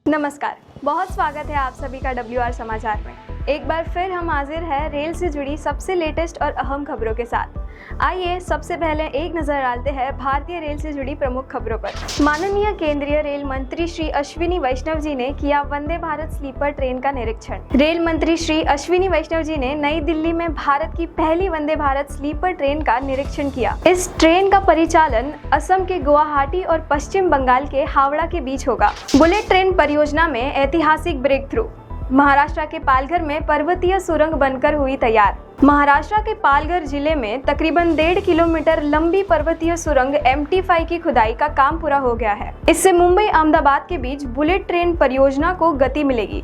नमस्कार, बहुत स्वागत है आप सभी का WR समाचार में। एक बार फिर हम हाजिर हैं रेल से जुड़ी सबसे लेटेस्ट और अहम खबरों के साथ। आइए सबसे पहले एक नजर डालते हैं भारतीय रेल से जुड़ी प्रमुख खबरों पर। माननीय केंद्रीय रेल मंत्री श्री अश्विनी वैष्णव जी ने किया वंदे भारत स्लीपर ट्रेन का निरीक्षण। रेल मंत्री श्री अश्विनी वैष्णव जी ने नई दिल्ली में भारत की पहली वंदे भारत स्लीपर ट्रेन का निरीक्षण किया। इस ट्रेन का परिचालन असम के गुवाहाटी और पश्चिम बंगाल के हावड़ा के बीच होगा। बुलेट ट्रेन परियोजना में ऐतिहासिक ब्रेक थ्रू। महाराष्ट्र के पालघर में पर्वतीय सुरंग बनकर हुई तैयार। महाराष्ट्र के पालघर जिले में तकरीबन 1.5 किलोमीटर लंबी पर्वतीय सुरंग MT5 की खुदाई का काम पूरा हो गया है। इससे मुंबई अहमदाबाद के बीच बुलेट ट्रेन परियोजना को गति मिलेगी।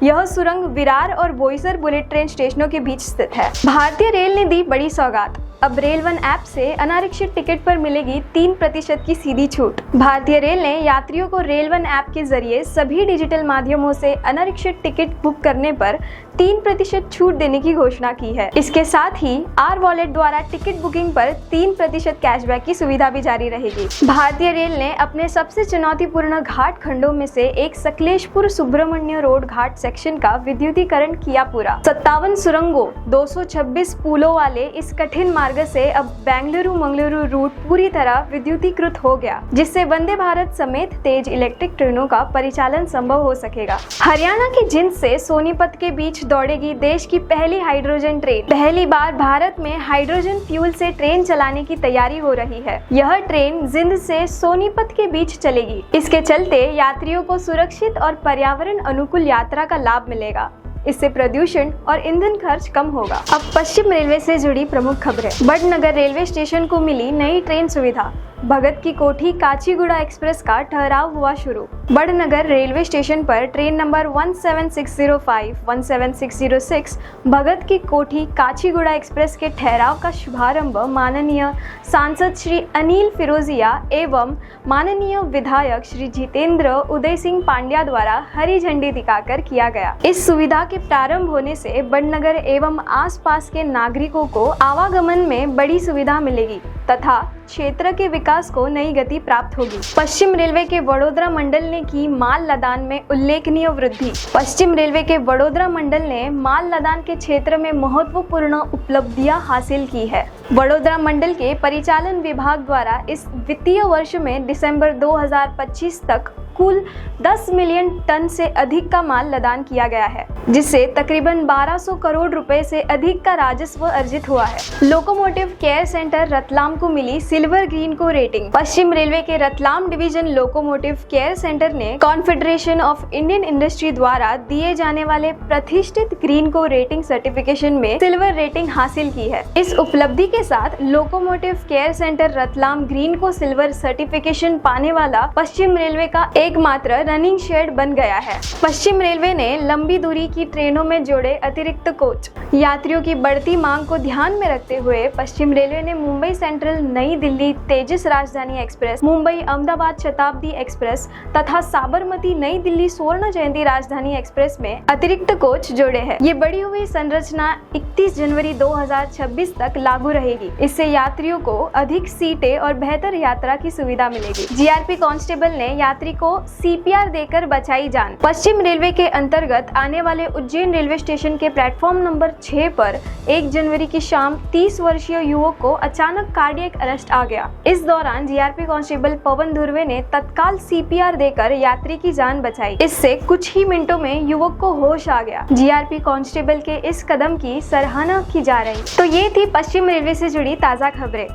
यह सुरंग विरार और बोईसर बुलेट ट्रेन स्टेशनों के बीच स्थित है। भारतीय रेल ने दी बड़ी सौगात। अब रेल1 ऐप से अनारक्षित टिकट पर मिलेगी 3% की सीधी छूट। भारतीय रेल ने यात्रियों को रेल1 ऐप के जरिए सभी डिजिटल माध्यमों से अनारक्षित टिकट बुक करने पर 3% छूट देने की घोषणा की है। इसके साथ ही R वॉलेट द्वारा टिकट बुकिंग पर 3% कैशबैक की सुविधा भी जारी रहेगी। भारतीय रेल ने अपने सबसे चुनौतीपूर्ण घाट खंडों में से एक सकलेशपुर सुब्रमण्य रोड घाट सेक्शन का विद्युतीकरण किया पूरा। 57 सुरंगों 226 पुलों वाले इस कठिन मार्ग से अब बेंगलुरु मंगलुरु रूट पूरी तरह विद्युतीकृत हो गया, जिससे वंदे भारत समेत तेज इलेक्ट्रिक ट्रेनों का परिचालन संभव हो सकेगा। हरियाणा के जिंद से सोनीपत के बीच दौड़ेगी देश की पहली हाइड्रोजन ट्रेन। पहली बार भारत में हाइड्रोजन फ्यूल से ट्रेन चलाने की तैयारी हो रही है। यह ट्रेन जिंद से सोनीपत के बीच चलेगी। इसके चलते यात्रियों को सुरक्षित और पर्यावरण अनुकूल यात्रा का लाभ मिलेगा। इससे प्रदूषण और ईंधन खर्च कम होगा। अब पश्चिम रेलवे से जुड़ी प्रमुख खबरें। बड़नगर रेलवे स्टेशन को मिली नई ट्रेन सुविधा। भगत की कोठी काचीगुड़ा एक्सप्रेस का ठहराव हुआ शुरू। बड़नगर रेलवे स्टेशन पर ट्रेन नंबर 17605, 17606 भगत की कोठी काचीगुड़ा एक्सप्रेस के ठहराव का शुभारंभ माननीय सांसद श्री अनिल फिरोजिया एवं माननीय विधायक श्री जितेंद्र उदय सिंह पांड्या द्वारा हरी झंडी दिखाकर किया गया। इस सुविधा के प्रारंभ होने से बड़नगर एवं आसपास के नागरिकों को आवागमन में बड़ी सुविधा मिलेगी तथा क्षेत्र के विकास को नई गति प्राप्त होगी। पश्चिम रेलवे के वडोदरा मंडल ने की माल लदान में उल्लेखनीय वृद्धि। पश्चिम रेलवे के वडोदरा मंडल ने माल लदान के क्षेत्र में महत्वपूर्ण उपलब्धियां हासिल की है। वडोदरा मंडल के परिचालन विभाग द्वारा इस वित्तीय वर्ष में दिसंबर 2025 तक कुल 10 मिलियन टन से अधिक का माल लदान किया गया है, जिससे तकरीबन 1200 करोड़ रुपए से अधिक का राजस्व अर्जित हुआ है। लोकोमोटिव केयर सेंटर रतलाम को मिली सिल्वर ग्रीन को रेटिंग। पश्चिम रेलवे के Ratlam division locomotive care centre ने कॉन्फेडरेशन ऑफ इंडियन इंडस्ट्री द्वारा दिए जाने वाले प्रतिष्ठित ग्रीन को रेटिंग सर्टिफिकेशन में सिल्वर रेटिंग हासिल की है। इस उपलब्धि के साथ locomotive care centre Ratlam green को सिल्वर सर्टिफिकेशन पाने वाला पश्चिम रेलवे का एकमात्र रनिंग शेड बन गया है। पश्चिम रेलवे ने लंबी दूरी की ट्रेनों में जोड़े अतिरिक्त कोच। यात्रियों की बढ़ती मांग को ध्यान में रखते हुए पश्चिम रेलवे ने मुंबई सेंट्रल नई दिल्ली तेजस राजधानी एक्सप्रेस, मुंबई अहमदाबाद शताब्दी एक्सप्रेस तथा साबरमती नई दिल्ली स्वर्ण जयंती राजधानी एक्सप्रेस में अतिरिक्त कोच जोड़े हैं। ये बढ़ी हुई संरचना 31 जनवरी 2026 तक लागू रहेगी। इससे यात्रियों को अधिक सीटें और बेहतर यात्रा की सुविधा मिलेगी। GRP कांस्टेबल ने यात्री को CPR देकर बचाई जान। पश्चिम रेलवे के अंतर्गत आने वाले उज्जैन रेलवे स्टेशन के प्लेटफॉर्म नंबर 6 पर 1 जनवरी की शाम 30 वर्षीय युवक को अचानक कार्डियक अरेस्ट आ गया। इस दौरान GRP कांस्टेबल पवन धुर्वे ने तत्काल CPR देकर यात्री की जान बचाई। इससे कुछ ही मिनटों में युवक को होश आ गया। GRP कांस्टेबल के इस कदम की सराहना की जा रही। तो ये थी पश्चिम रेलवे से जुड़ी ताज़ा खबरें।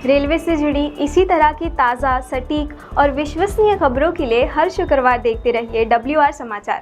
रेलवे से जुड़ी इसी तरह की ताज़ा, सटीक और विश्वसनीय खबरों के लिए हर शुक्रवार देखते रहिए WR समाचार।